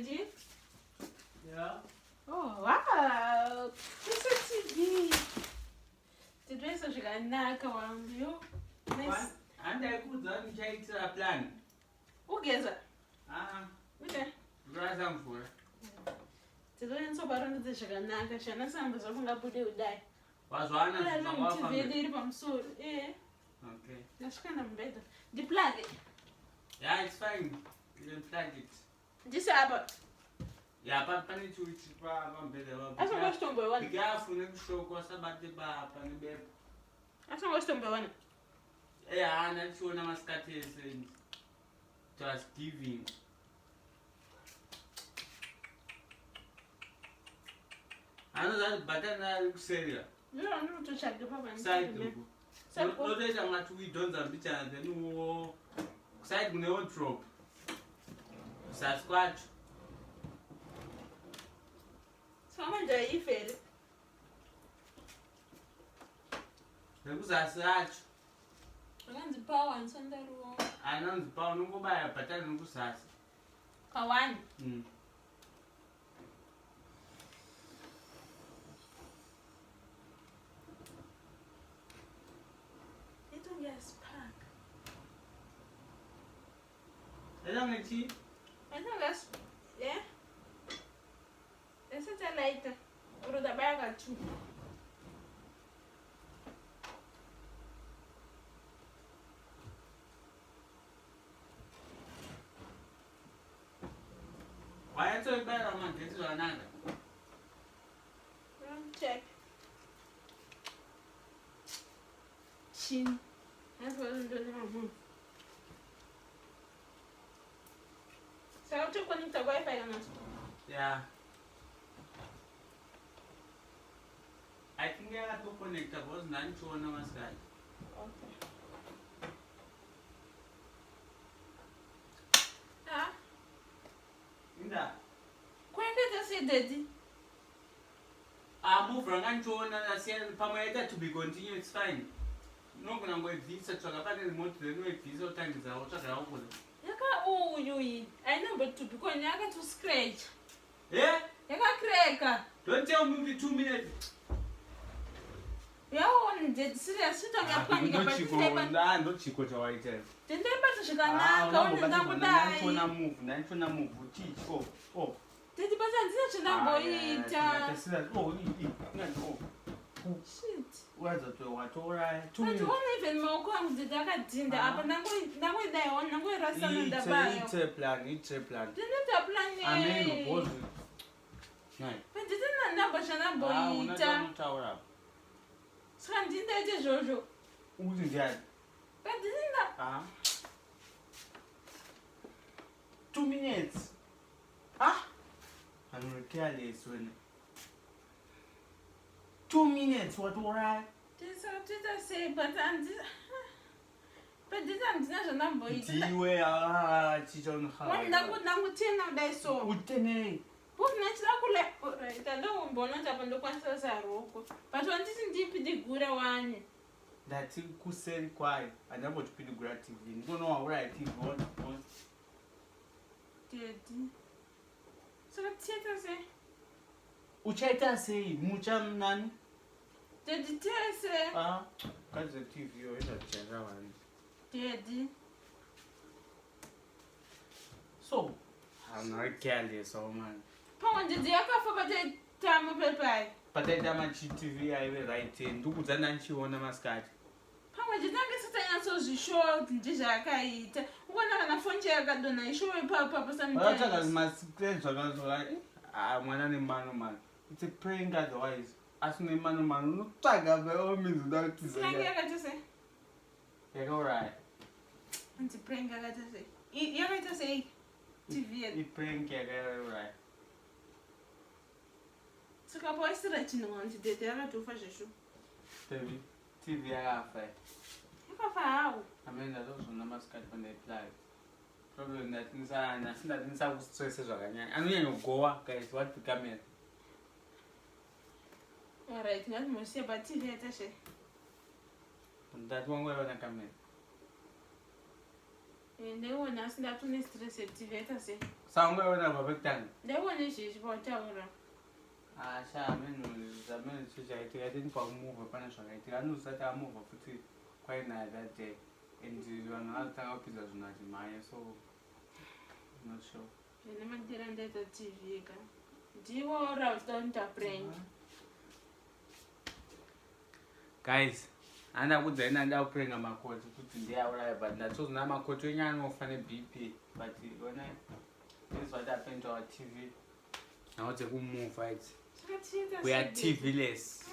Deji? Yeah. Oh, wow. This is TV. Did we say zvakanaka wambi? Nice. And I could then take a plan. Ugeza. Ah, Okay. right on for. Tidzoenso parondedze zvakanaka shana samba zvakungabude kudai. Was one of TV the iri pamusoro. Okay. Ndasvika mubhedha. Ndiplug. Yeah, it's fine. You can plug it. Ndise apa. Yeah, but I need to better. Asonga chitomboiwana. Be careful next show because about the bar and the bed. Asonga chitomboiwana. Yeah, and that's one of my scatters and just giving. I know that, but then I look serious. You don't know to check the papa. Side no later I'm at we don't have the chance and no side no drop. Sasquatch. Someone die if it. There was a search. I want the power and send that room. I know the power no go by a pattern no sass. Kawan. Yes, pack. I don't know tea. I think that's yeah. That's a later. Or the bag too. Why are you better man? This is another. Check. Chin. That's what I'm doing now. So I'll check on the Wi-Fi on us. Yeah. I think I have to connect the boss 9 to 1 hour sky. Okay. Ah. Inda. Why did I say daddy? I move from 9 to 1 and I said permitted to be continued, it's fine. No gonna go visa to a pattern remote to the visa time is out of the output. Yaka oh you I know but to because Yaga to scratch. Yeah? Yaka cracker. Don't tell me 2 minutes. Yeah, on did serious sit on your planning about the paper. Not Chico to white. Then they better she can now go and die. Move, teach. Oh. Did the person boy eat? Oh, Shit. where's the what? All right. But one even more comes the Daga Dinda up and I'm going there on the way to the bio. It's a plan. Didn't a plan? I mean, both. But didn't a number Shana boy eat? Tower. Something that is Jojo. Who's that? But didn't that? 2 minutes. Ah? I'm careless when 2 minutes, what alright? This I say, but I'm this I'm not boy. One that would now 10 of they saw. What Right, I don't want to have a look at us. But one isn't deep the good one. That's it, could say quiet. I never to be the gratitude. You don't know where I think one. So what's it I say? Ucheta say, Mucham nan. The details say, Because the TV or a one. Daddy. So, I'm not careless, oh man. Pound the dear for the time of a pie. But I damage TV, I will write in. Do the nancy on a mascot. Pound the dagger so short, Jaka eat. One on a phone chair got done. I show a papa sometimes. I must claim I'm one man. It's a praying otherwise. Ask me, man, look tag up by all means without to say. Yeah, all right. And to praying, I got to say. You're going to say TV. You praying, right. So, a boy still let you know on today. They are too fast. TV, I have. How? I mean, that's also no mascot when they fly. Problem that inside, that inside was stresses. I mean, you go, guys, what to come in. All right, not most about TV. That one way when I come ndaiona asi ndatone stress TV yaita sei. Saungaona babekutanga. Ndaiona izvezvi pautaura. Zamene chaitika tini pakumuvha pane zvakaitika anozvisati amuvha futi kwainaya that day and vanhu vanotanga kupinza zvinhu achimhanya so not sure. Zvine madera ndaita TV yega. Ndiwo rautaita prank. Guys, anda kudzai nanda kuprenga makhoty kuti ndiyauraya but ndatozona makhoty wenye anofa neBP but ona this is what happened to our TV. Now it's a good move, right? We are TV-less.